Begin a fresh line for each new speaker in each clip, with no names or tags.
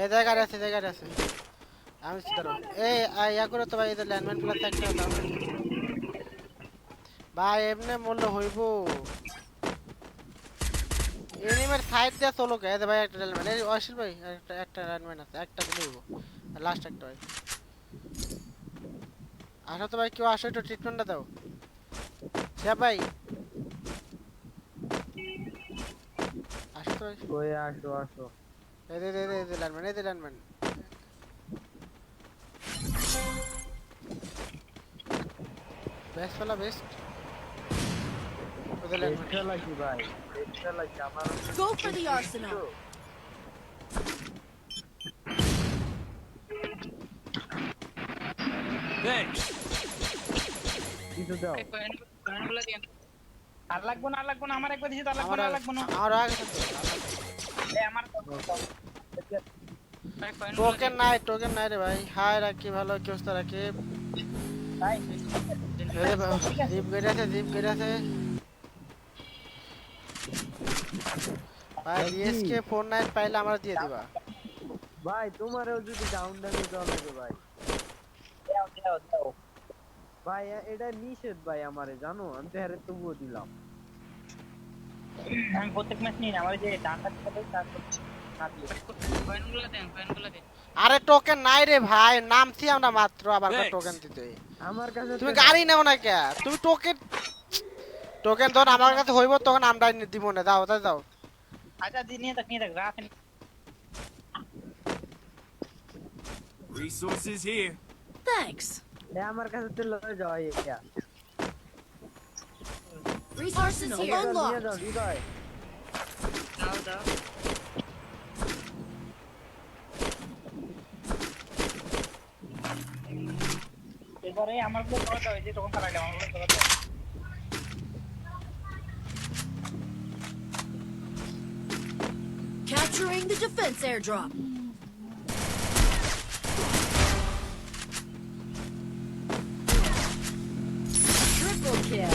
এই জায়গায় আছে আমি ধরো এই ইয়া করে তো ভাই এদের ল্যান্ডমাইন প্লাস একটা দাও ভাই এমনি মূল্য হইব এনিমের সাইড দিয়ে চলো কে ভাই একটা ল্যান্ডমাইন এই অশিল ভাই একটা ল্যান্ডমাইন আছে একটা দিলে হইব লাস্ট একটা ভাই আসো তো ভাই কেউ আসো একটু ট্রিটমেন্টটা দাও সে ভাই আসো তো ভাই
কই আসো
এই দে ল্যান্ডমাইন বেস্ট ফেলা বেস্ট ওদের ল্যান্ডমাইন
খেলা কি ভাই খেলা কি আমার
Go for the arsenal.
Thanks.
কিছু দাও
কয়েনগুলো দেন আর লাগবো না আমার একবার দিছি তো আর লাগবো না
আমার আগে তো
এই আমার
টোকেন নাই রে ভাই হাই রাখি ভালো কি অবস্থা রাখি
ভাই
জিপ গেট আছে ভাই ডিএসকে 49 পাইলে আমরা দিয়ে দিবা
ভাই তোমারও যদি ডাউন দেওয়া লাগে ভাই
দাও
ভাই এটা নিষেধ ভাই আমারে জানো আমি তো হারে তবুও দিলাম
আমি প্রত্যেক ম্যাচ নিই না আমার যে ডানটা থেকে তার না দিও কয়েনগুলো দেন
আরে টোকেন নাই রে ভাই নামছি আমরা মাত্র আবার টোকেন দিতে
আমার কাছে
তুমি গাড়ি নাও না কে তুমি টোকেন ধর আমার কাছে হইব তখন আমরা দিব না দাও দাও
আচ্ছা নিয়ে দেখ রাখেন
Resources here.
Thanks.
আমার কাছে তো লয়ে যাও এটা
Resources here.
নিয়ে
Unlocked.
যাও হৃদয়
দাও এবারে আমার গুলো করা দাও এই যে তখন চালাইলাম আমার গুলো করা দাও
Capturing the defense airdrop. Triple kill.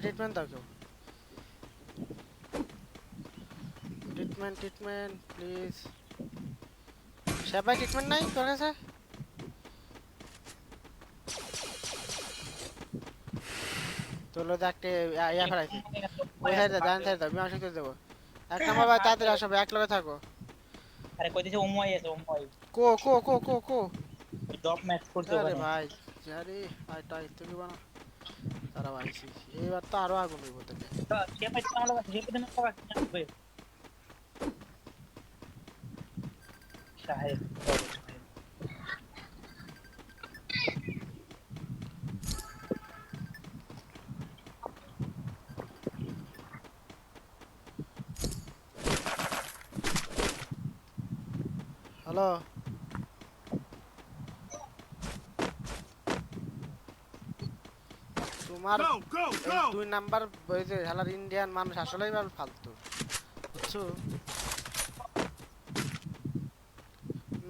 Treatment দাও কেউ ট্রিটমেন্ট প্লিজ সবাই ট্রিটমেন্ট নাই তোর কাছে তোলো দেখতে ইয়া ফেলাইছি ওই সাইডে ডান সাইডে দাও বিমান শক্তি দেবো এক নম্বর ভাই তাড়াতাড়ি আসো ভাই এক লগে থাকো
আরে কই দিছে ওময় আছে ওময়
কো
ডপ ম্যাচ করতে
আরে
হবে
ভাই আরে আইটা তুমি বানা তারা ভাইছি এইবার তো আরো আগুন হইব তোকে
কে পাইছ আমার কাছে যে পদে না হবে সাহেব
হ্যালো তোমার দুই নাম্বার ওই যে হালার ইন্ডিয়ান মানুষ আসলেই ভালো ফালতু বুঝছো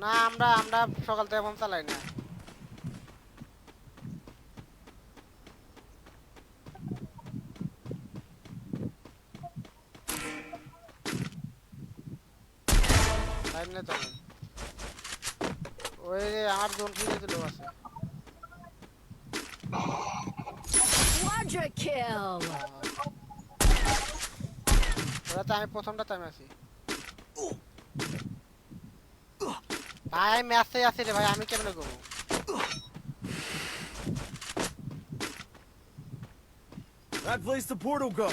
না আমরা সকাল থেকে ফোন চালাই না টাইম নেই তো ওই যে আমার জোন ফিরে দিল আছে
Quadra kill.
ওরা তো আমি প্রথমটা টাইম আছি ভাই ম্যাচে আছি রে ভাই আমি কেমনে করবো
That place the portal go.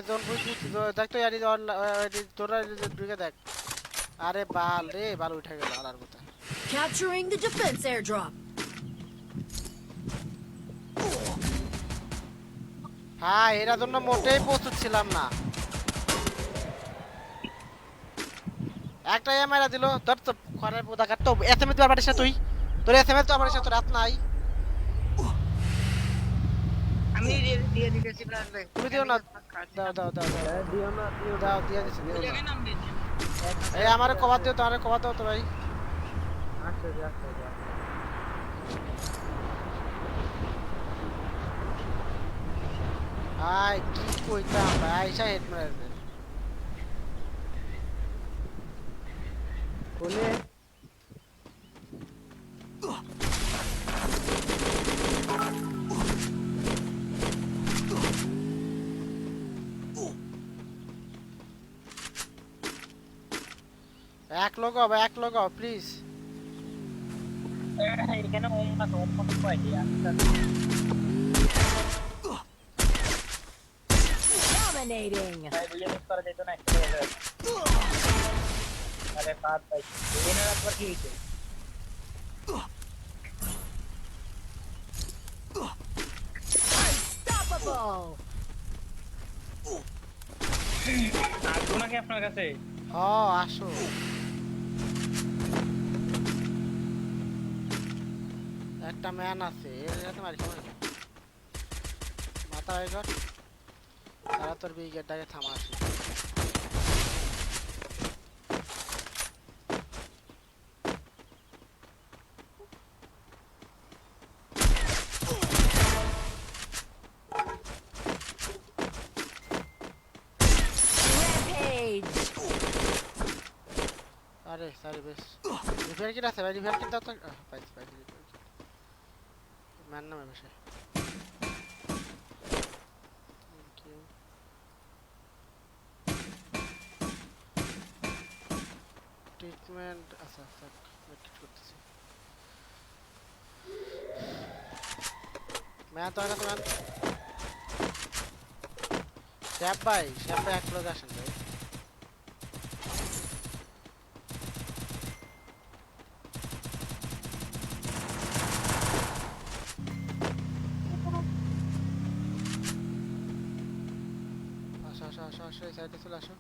জোন ফুল দেখ তো ইয়ারি তোরা ঢুকে দেখ আরে বাল রে বাল উঠে গেল আলার কথা
Capturing the defense airdrop.
হ্যাঁ এর জন্য মোটেই প্রস্তুত ছিলাম না একটা এমআইরা দিল তোর তো খরের পোদা কাট তো এসএমএস তো পারিস না তুই তোর এসএমএস তো পারিস না তোর রাত নাই
আমি দিয়ে দিতেছি প্লাস ভাই
তুমি দিও না দাও দাও দাও দাও
দিও না
দাও দিয়ে দিচ্ছি দিও না
জায়গায় নাম দিয়েছি
এই আমারে কভার দিও তো আমারে কভার দাও তো ভাই
আসতে
আই কি কইতাম ভাই আইসা হেড মারে দে
কোলে
এক লোক প্লিজ
এখানে ওম না ওম কত পাইছি
Dominating.
ভাই বুঝে মিস করা যেত না একটা হয়ে যাবে আরে কাট ভাই এখানে একবার কি হইছে
Unstoppable.
আসবো নাকি আপনার কাছে
আসো একটা ম্যান আছে এর সাথে মারি খাবো নাকি মাথা হয়ে গেল তারা তোর ব্রিগেডটাকে থামা আসি
Rampage.
আরে সরি বেশ রিপেয়ার কিট আছে ভাই রিপেয়ার কিট দাও তো পাইছি রিপেয়ার কিট ম্যান নামে বসে থ্যাংক ইউ ট্রিটমেন্ট আচ্ছা মেডিকেট করতেছি ম্যান তো আছে ম্যান শ্যাপ ভাই এক লোক আসেন ভাই আসো এই সাইডে চলে আসো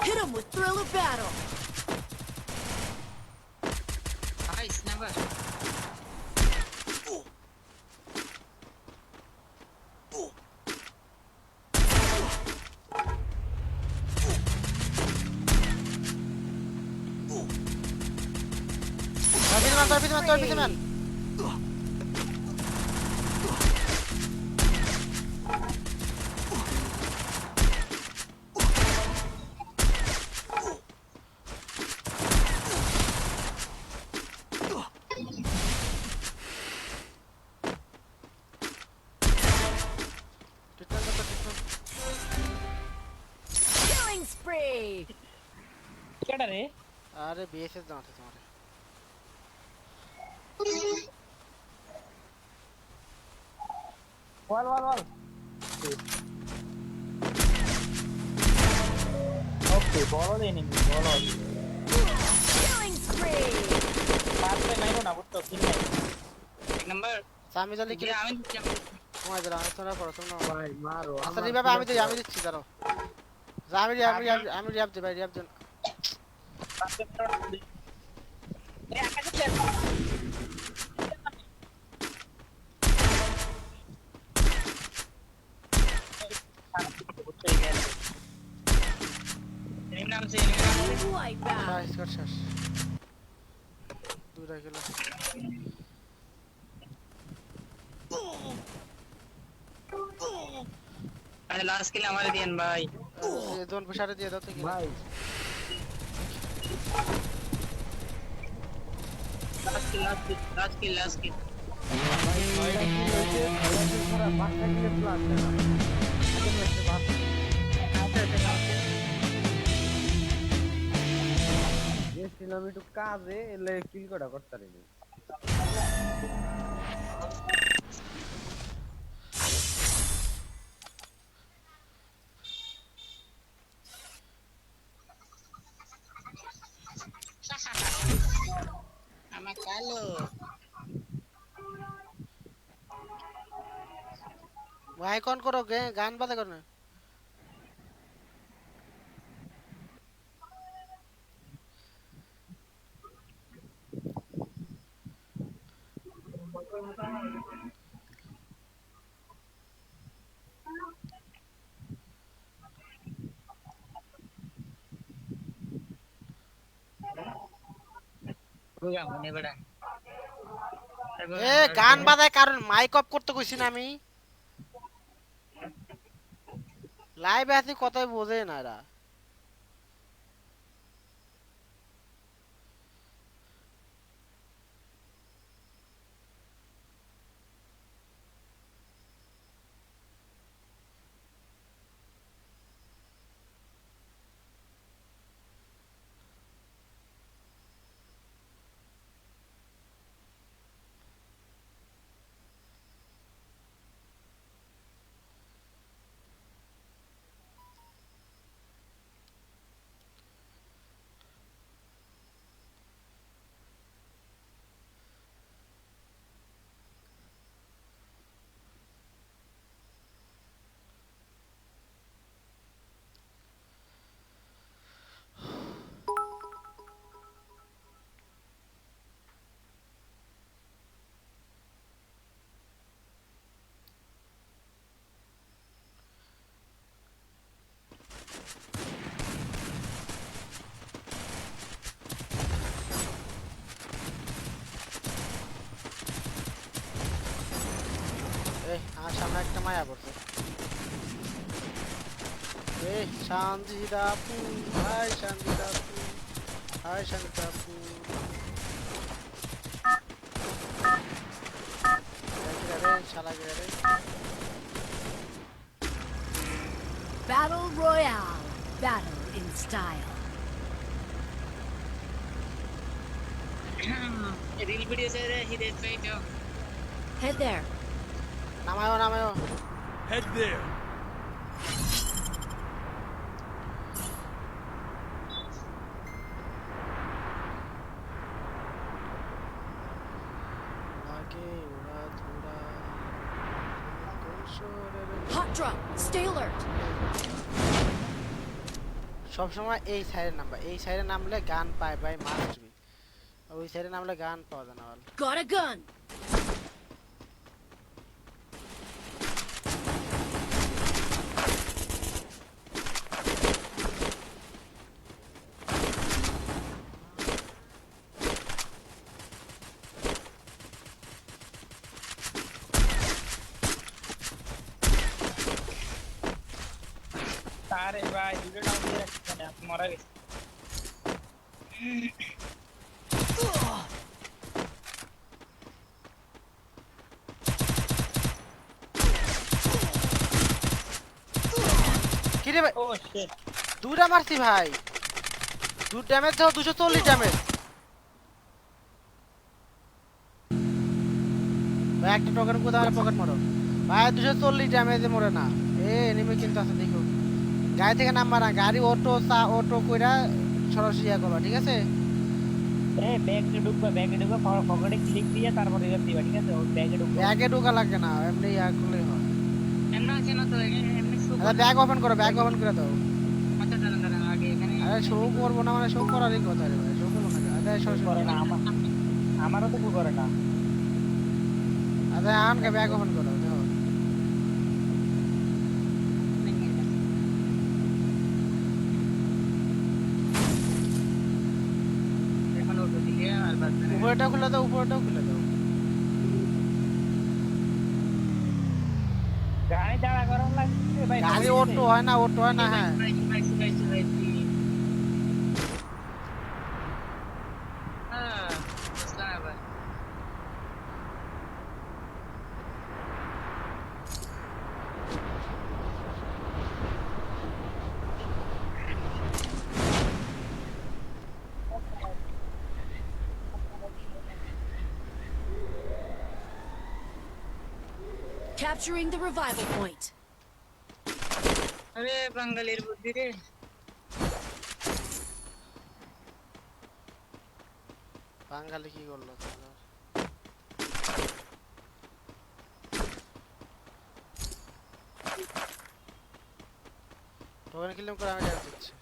Hit him with thrill of battle.
ভাই স্ন্যাপার
তোর পিছে ম্যান
Killing spree.
কেডা রে
আরে বিএসএস দাঁড়াতে তোমার
ওয়াল ওকে বড় দেনি বড়
Killing spree.
পাঁচে মাইরো না বুঝতো কিল নাই এক নাম্বার
সামি জালি কি
আমি
তোমায় দাঁড়া আমি তোরা পড়ো তোমরা
ভাই মারো
আচ্ছা রিভাইভ আমি দিচ্ছি দাঁড়াও আমি রিভাইভ দিই ভাই রিভাইভ দেন
পাঁচে মাইরো এ আকাশে প্লেয়ার নামছে
Wipeout.
শেষ দূরে গেল
আরে লাস্ট কিল আমারে দেন ভাই
দোন পুশারে দিয়ে দাও তো কি
ভাই
লাস্ট কিল
ছয়টা কিল হয়েছে ছয়টা পাঁচটা কিলে প্লাস আগে ম্যাচে ভাত গেছিলাম একটু কাজে এলে কিল কটা করতে পারিনি
আমার কালো
ভাই কোন করো গান বাজা করো না
বুঝা মনে বড়া
এ গান বাজায় কারণ মাইক অফ করতে কইছি না আমি লাইভে আছি কথাই বোঝে না এরা এই আমার সামনে একটা মায়া পড়ছে এই শান্তিদাপু হাই শান্তিদাপু হাই শান্তিদাপু শালা গিরা রে
Battle Royale. Battle in style.
Reel video से रे हिदेश भाई जो
Head there.
নামায়ো
Head there.
লাগে ওরা ধুরা কোন শহরের
Hot drop. Stay alert.
সব সময় এই সাইডে নামবা এই সাইডে নামলে গান পায় বাই মাস্ট বি ওই সাইডে নামলে গান পাওয়া যায় না বল
Got a gun.
अरे भाई वीडियो डाउन किया मैंने आप मरा गया
কি রে ভাই
ओह शिट
দুটা মারছি ভাই দু ড্যামেজ দাও 240 ড্যামেজ ভাই একটা টোকেন কোথাও আমার পকেট মারো ভাই 240 ড্যামেজে মরে না এ এনিমি কিন্তু আছে দেখো গাড়ি থেকে নাম মারা গাড়ি অটো কইরা সরাসরি ইয়া করবা ঠিক আছে
ए बैग में डूबा पकड़े क्लिक दिया তারপর রিভাইভ দিবা ঠিক আছে ও ব্যাগে ঢুকবা
ব্যাগে ঢোকা লাগে না এমনি ইয়া করলেই হয়
এমন আছে না তো এমনি শো
আরে ব্যাগ ওপেন করে দাও
আচ্ছা দাঁড়ান আগে এখানে
আরে শো করবো না মানে শো করারই কথা রে ভাই শো করবো না আরে সরাসরি
করে না আমারও তো করে না
আরে আনকে ব্যাগ ওপেন করো দেখো
এখন ওটো দিকে আর বাদ
উপরেটাও খুলে দাও
গাড়ি দাঁড়া করার লাগছে ভাই
গাড়ি অটো হয় না হ্যাঁ
Capturing the revival point.
अरे बंगालीर बुद्धि रे
বাঙালি কি করলো তাহলে? টোকেন কিলাম করে আমি ড্যামেজ দিচ্ছি।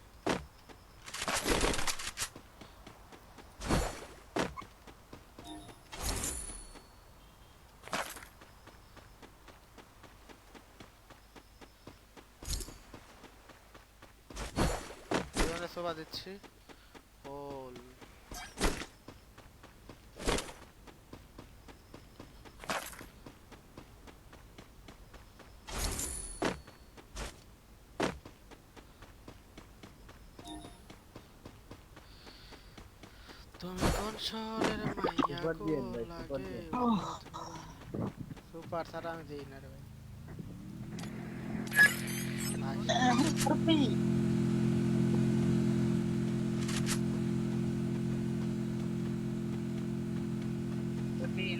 এখানে সোভা দিচ্ছি। হোল তুমি কোন শহরের মাইয়া
সুপার
গো
দিয়েন ভাই, সুপার
লাগে
দিয়েন।
সুপার ছাড়া আমি দেই না রে ভাই।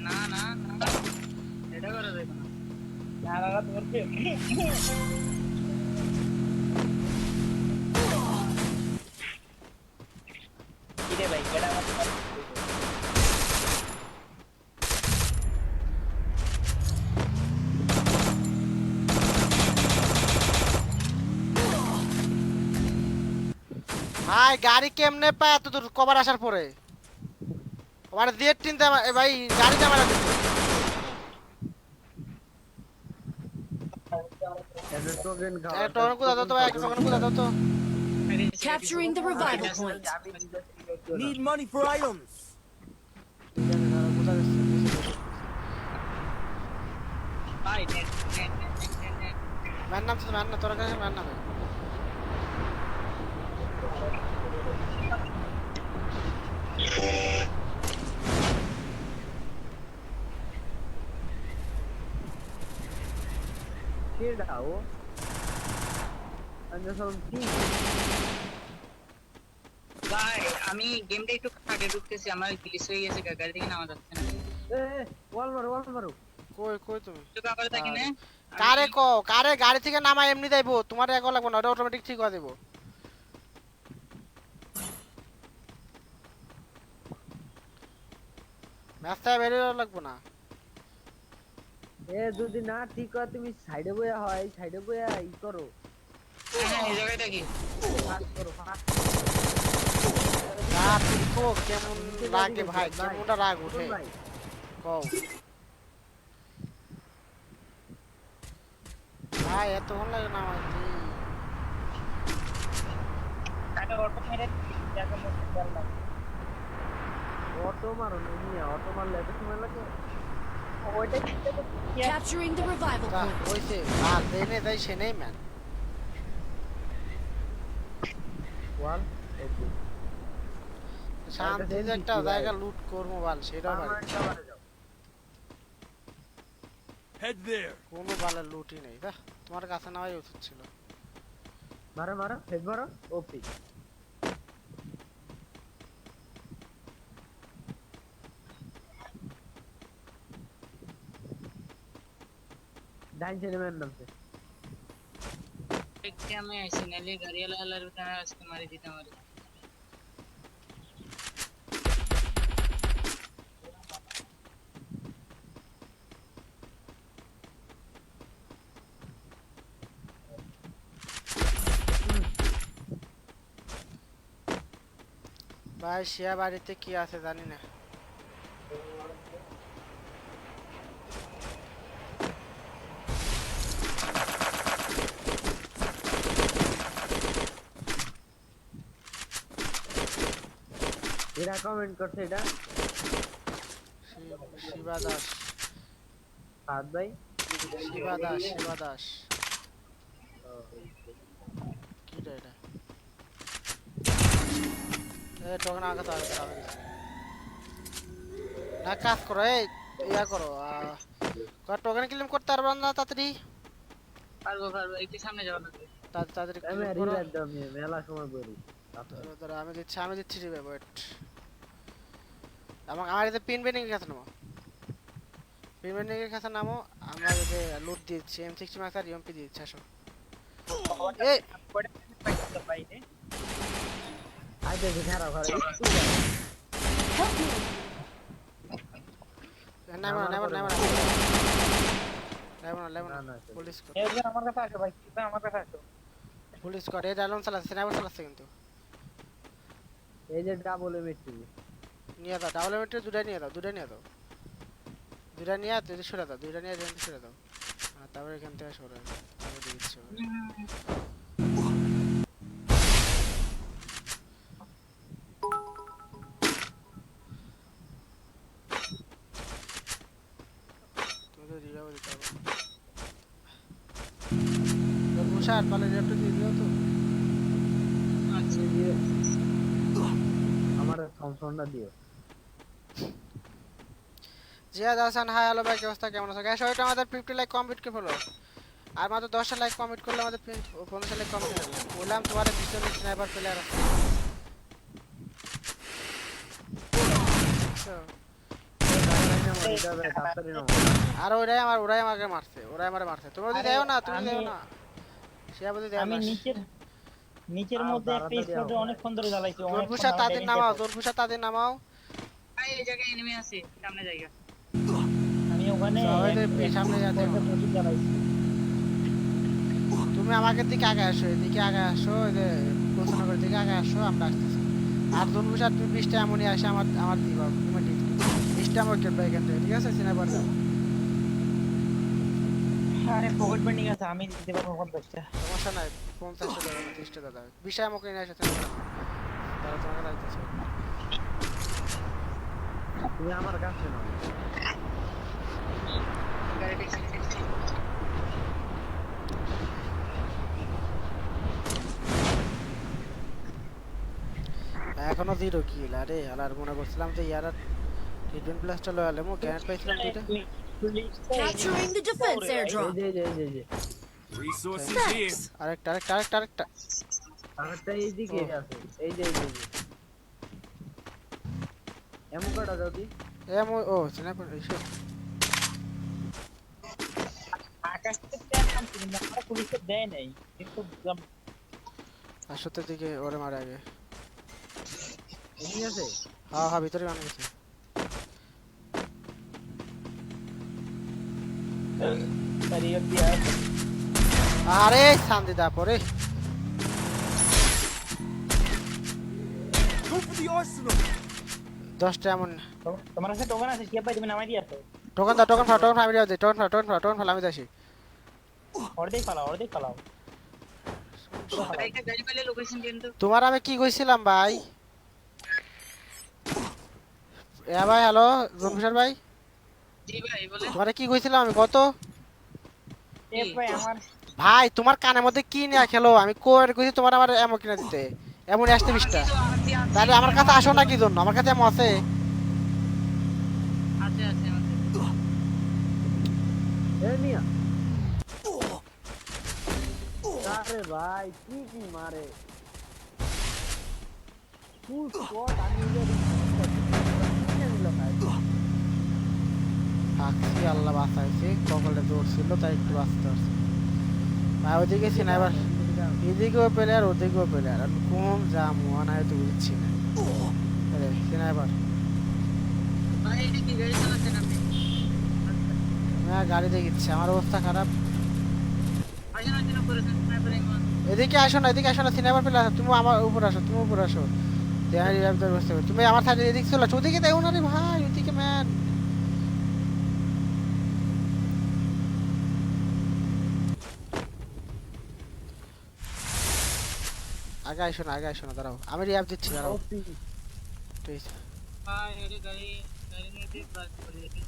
না না না এটা করা যাবে না
নাগারা ধরছে কি রে ভাই কেডা আমার
ভাই গাড়ি কেমনে পায় এত দূর কভার আসার পরে? আমার দিয়ে তিনটা ভাই গাড়িতে মারা দিচ্ছে।
এদের টোকেন খাওয়া।
একটা টোকেন কোথা দাও তো ভাই, একটা টোকেন কোথা দাও তো।
Capturing the revival point.
Need money for items.
কোথা দিচ্ছে?
ভাই net net net net
man নাম ছিল, ম্যান না তোর কাছে ম্যান নামে।
কেডা ও? আমি সব কি?
ভাই আমি গেমটা একটু কাটে ঢুকতেছি আমার গ্লিচ হয়ে গেছে গাড়ি থেকে নামা যাচ্ছে না
এ ওয়াল মারো।
কই কই তুমি?
তো কাপড় থাকি না
কারে কারে গাড়ি থেকে নামা এমনি যাইবো, তোমার এক লাগবো না, ওটা অটোমেটিক ঠিক করে দেবো। ম্যাচটা বেরিয়ে লাগবো না।
এ যদি না ঠিক হয় তুমি সাইডে বইয়া হয়, সাইডে বইয়া ই করো।
হ্যাঁ এই জায়গাটা কি
ফাস্ট করো, ফাস্ট।
না দেখো কেমন লাগে ভাই, কেমনটা রাগ উঠে
ভাই
কও ভাই, এতক্ষণ লাগে নামাইতে।
কাটা অটো মেরে জায়গা মধ্যে বললাম
অটো মারো না নিয়ে, অটো মারলে এত সময় লাগে?
ওইটা
Capturing the revival
তা
point.
হইছে আর দেনে তাই সে নেই ম্যান।
ওয়াল ওকে।
শান্তি একটা জায়গা লুট করবো বাল, সেটাও ভাই
Head there.
কোনো বালের লুটই নেই। তা তোমার কাছে নেওয়াই উচিত ছিল।
মারো হেড মারো ওপি। ডাইন সাইডে ম্যান নামছে।
দেখতে আমি আইছি নালে গাড়িওয়ালা আলার ভিতরে আজকে মারি দিতে মারি
ভাই শিয়া বাড়িতে কি আছে জানি না।
এরা কমেন্ট করছে এটা
শিবা দাস,
সাদ ভাই।
শিবা দাস, শিবা দাস কিটা এটা? এ টোকেন আগে তো আমি না কাজ করো, এই ইয়া করো টোকেন ক্লেম করতে পারবা না তাড়াতাড়ি?
পারবো একটু সামনে যাওয়া লাগবে
তাড়াতাড়ি
আমি
ক্লেম করো।
রিভাইভ দাও মেলা সময় বলি।
দাঁড়া, আমি দিচ্ছি রে ওয়েট। আমার এতে পিন বেনিং এর কাছে নামো, পিন বেনিং এর কাছে নামো। আমরা যে লুট দিচ্ছি M60 ম্যাক্স আর ইএমপি দিচ্ছি, আসো। এই
কোটা পাইতে
আইতে খারাপ খারাপ।
Help me!
নাইমা
আমার
নাইমা
করে
নাইমা
মারো।
নাইমা নাইমা
না, না, চলো।
পুলিশ কর
এই যে আমার কাছে আসো ভাই, তুমি আমার কাছে আসো।
পুলিশ কর এই ডায়লন চালাচ্ছে স্নাইপার চালাচ্ছে কিন্তু
এই যে ডাবল এমএটি
নিয়ে দাও ডাবল মিটার দুটাই নিয়ে দাও দুটাই নিয়ে দাও দুটা নিয়ে তুই সরে দাও দুইটা নিয়ে এখান থেকে সরে দাও আর তারপর এখান থেকে সরে তারপর দিচ্ছি তুমি তো দিয়ে যাবো দিতে হবে তোর মুশার পালে রেপটা দিয়ে দিও তো
আচ্ছা
আমার থমসনটা দিও
জিয়াদ হাসান হাই হ্যালো ভাই কি অবস্থা কেমন আছো গাইস ওইটা আমাদের 50 লাইক কমপ্লিট করে ফেলো আর মাত্র 10 লাইক কমপ্লিট করলে আমাদের 50 লাইক কমপ্লিট হবে বললাম তোমার পিছনে স্নাইপার প্লেয়ার আছে আর ওরাই আমাকে মারছে ওরাই আমারে মারছে তুমি যদি
আরে,
দেও না তুমি
আমি-
দেও না সে বলতে দেও
আমি
না
নিচের মধ্যে একটা স্পটে অনেকক্ষণ ধরে জ্বালাইছি, অনেকক্ষণ
দোরফুসা
আমার
তাদের
damage
নামাও
গেছে।
দোরফুসা তাদের নামাও
ভাই এই জায়গায় এনিমি আছে সামনে জায়গা
আমি ওখানে
সবাই তো সামনে যাতে
স্পটে প্রচুর জ্বালাইছি।
তুমি আমাকে দিকে আগে আসো এদিকে আগে আসো এই যে কোচনগর দিকে আগে আসো আমরা আসতেছি আর দোরফুসা তুমি 20টা এমনই আসে আমার দিবা তুমি 20টা আমার কেটে এখান থেকে ঠিক আছে স্নাইপার দাও
আরে পকেট বেন্ডিং আছে, আমি দিতে পারবো 50টা।
সমস্যা নাই 50টা দাও 30টা দাও 20টা আমাকে নিয়ে আসো তুমি তাহলে তোমাকে লাগতেছে
তুমি আমার কাছে নাও
গাড়ি দেখছি
এখনো 0 কিল আরে আলার মনে করছিলাম যে ইয়ার টিডেন প্লাসটা লয়ালে মো গ্যানেট পাইছিলাম দুইটা
Capturing the defense
এই
airdrop.
যে এই যে
Resources here.
Thanks.
আরেকটা
আরেকটা এইদিকে আছে এই যে এমন কাটা যদি
এম ও স্নাইপার এসে
আকাশ থেকে দেখলাম কিন্তু আমার পুলিশে দেয় নাই, কিন্তু
আসতে দিকে ওরে মারে আগে
এমনি আছে
হ্যাঁ ভিতরে গান গেছে
তারিখ দিয়ে
আরে শান্তি দা পরে
Go for the arsenal.
10টা এমন
তোমার কাছে টোকেন আছে, কে পাই তুমি নামাই দিয়াছো?
টোকন আমি দাও টোকন ফালা আমি দাসি
অর্ধেক ফালাও।
ভাই একটা গাড়ি পেলে লোকেশন দেন তো
তোমার আমি কি কইছিলাম ভাই এ ভাই হ্যালো জনফিসার ভাই
জি ভাই বলে
তোমারে কি কইছিলাম আমি কত
এ ভাই আমার
ভাই তোমার কানের মধ্যে কি নিয়ে খেলো আমি কোয়ের কইছি তোমার আমার এমন কিনা দিতে এমন আসতে 20টা তাহলে আমার কাছে আসো না কি জন্য আমার কাছে এমন আছে
আছে
এ মিয়া আরে ভাই কি মারে ফুল স্কোয়াড আমি
থাকছি আল্লাহ বাঁচাইছে কপালে জোর ছিল তাই একটু বাঁচতে পারছি ভাই ওদিকে স্নাইপার এদিকেও প্লেয়ার ওদিকেও প্লেয়ার আমি কম যাবো না তো বুঝছি না আরে স্নাইপার
ভাই এটা কি গাড়ি চালাচ্ছেন আপনি
হ্যাঁ গাড়ি দেখিচ্ছে আমার অবস্থা খারাপ
আজনা করেছেন স্নাইপার ইমান
এদিকে আসো না স্নাইপার প্লেয়ার তুমি আমার উপর আসো দেখাই রিভাইভ দেওয়ার ব্যবস্থা করো তুমি আমার সাইডে এদিকে চলে আসো ওদিকে দেখো না রে ভাই ওদিকে ম্যান আগে আসো না দাঁড়াও আমি রিভাইভ দিচ্ছি দাঁড়াও ঠিক আছে
ভাই এটা গাড়ি নিয়ে দিয়ে প্রাইস করে দিই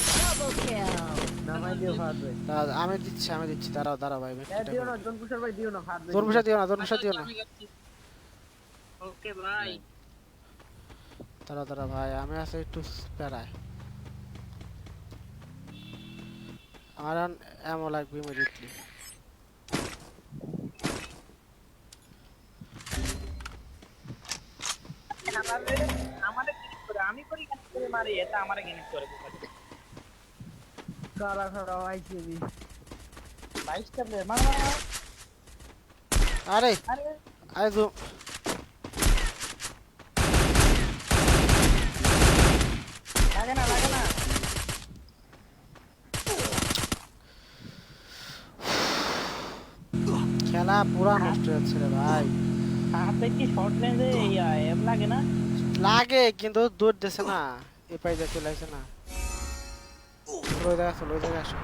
Double kill.
নামাই দিও ফাদ ভাই
আমি দিচ্ছি দাঁড়াও ভাই
এ দিও না জনকুশার ভাই দিও না ফাদ ভাই
জোরপুষা দিও না
ওকে ভাই
দাঁড়াও ভাই আমি আছে একটু প্যারায় আমার এমন লাগবে ইমিডিয়েটলি
আমারে কি করে, আমি করি কেন করে মারি, এটা আমারে গেনিট করে
কারা আইছি আমি
22টা প্লেয়ার মার।
আরে
আরে
আরে জুম
লাগে না লাগে না
খেলা পুরা নষ্ট হচ্ছে রে ভাই
হাতে কি শর্ট রেঞ্জে এম লাগে না
লাগে কিন্তু দূর দেশে না এ পাই যা চলে আসে না লই দেখা আসো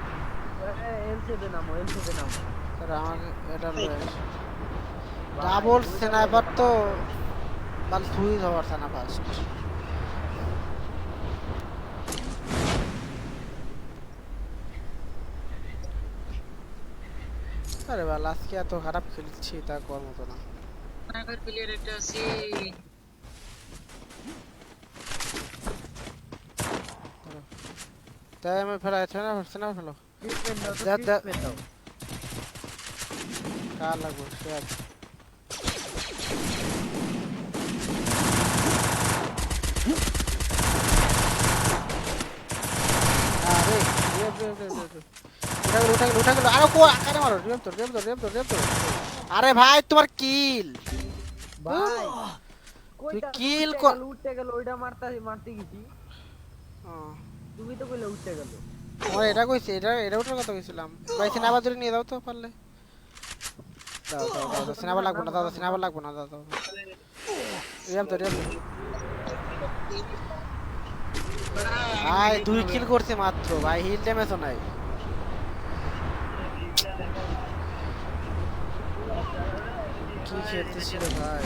এলসিতে নামো
স্যার আমাকে এটা লই আসো ডাবল স্নাইপার তো বাল সুইচ হওয়ার না ফার্স্ট আরে বাল আজকে এত খারাপ খেলছি তা কর মতো না
স্নাইপার প্লেয়ার একটা আছে
তাই আমি ফেলা আছে না ফেলো কার লাগবো সে আছে আরে উঠা গেল আরে কো আকারে মারো রেপ তো আরে ভাই তোমার কিল
ভাই
তুই
কইটা
কিল
উঠতে গেল ওইটা মারতে গেছি তুমি তো কইলে উঠতে গেল
আমার এটা কইছে এটা ওঠার কথা কইছিলাম ভাই সিনাবা ধরে নিয়ে দাও তো পারলে দাও সিনাবা লাগবে না দাও রেপ তো ভাই 2 কিল করছে মাত্র ভাই হিল ড্যামেজও নাই কি খেলতেছিল ভাই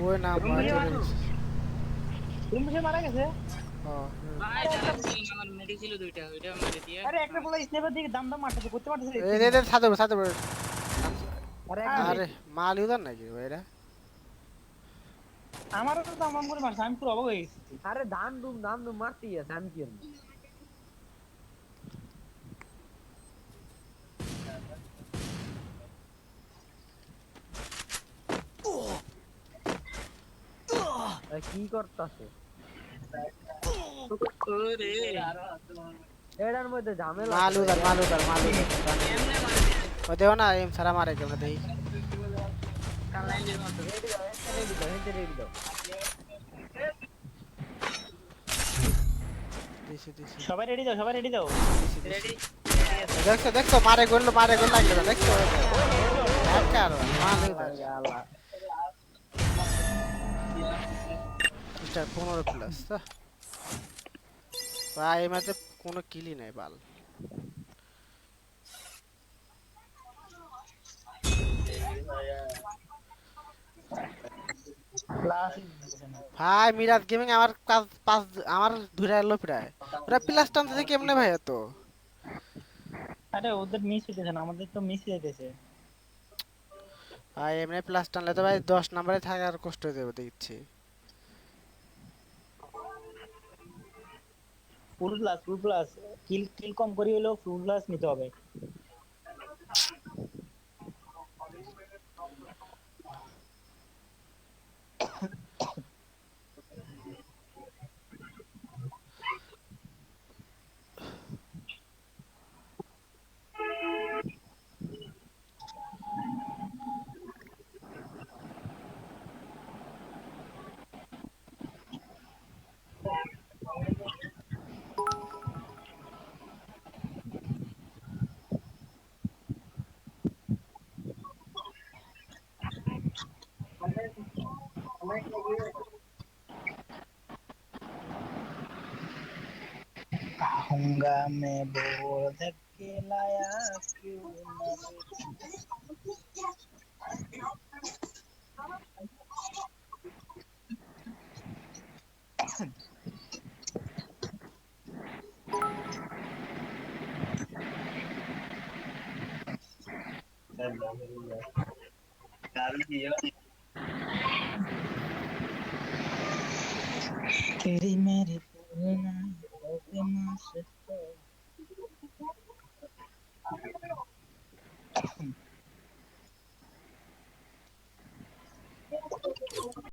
ওই না
তুমি সে মারা গেছে
ভাই তারা ছিল আমার মেডি ছিল দুইটা ওইটা মেরে দিয়ে
আরে একটা বলা স্নাইপার দিকে দাম মারতেছে করতে পারতেছে
এই সাথে
আরে
আরে মাল ইউদার নাকি ভাই এরা
আমারও তো দাম করে মারছে আমি পুরো অবাক হয়ে গেছি
আরে ধান দুম মারতেই আছে আমি কি জানি কি করতেছে
ওরে
এটার মধ্যে ঝামেলা
মাল উদার
এমনে মারে
ও দেও না এম সারা মারে কেমন দেই
কালাইলের মতো
রেডি দাও
দিছি
সবাই রেডি দাও
রেডি
দেখছো মারে গোল লাগলো না দেখছো একবার মাল উদার স্টার 15 প্লাস ভাই এই ম্যাচে কোনো কিলই নাই বাল ভাই মিরাজ গেমিং আমার পাঁচ আমার ধরে এলো প্রায় ওরা প্লাস টানতেছে কেমনে ভাই এত
আরে ওদের মিস হইতেছে না আমাদের তো মিস হইতেছে
ভাই এমনি প্লাস টানলে তো ভাই 10 নম্বরে থাকার কষ্ট হয়ে যাবে দেখছি
ফুল প্লাস কিল কম করি হলো ফুল প্লাস নিতে হবে होगा मैं बोल के लाया क्यों तेरी मेरी पूर्ण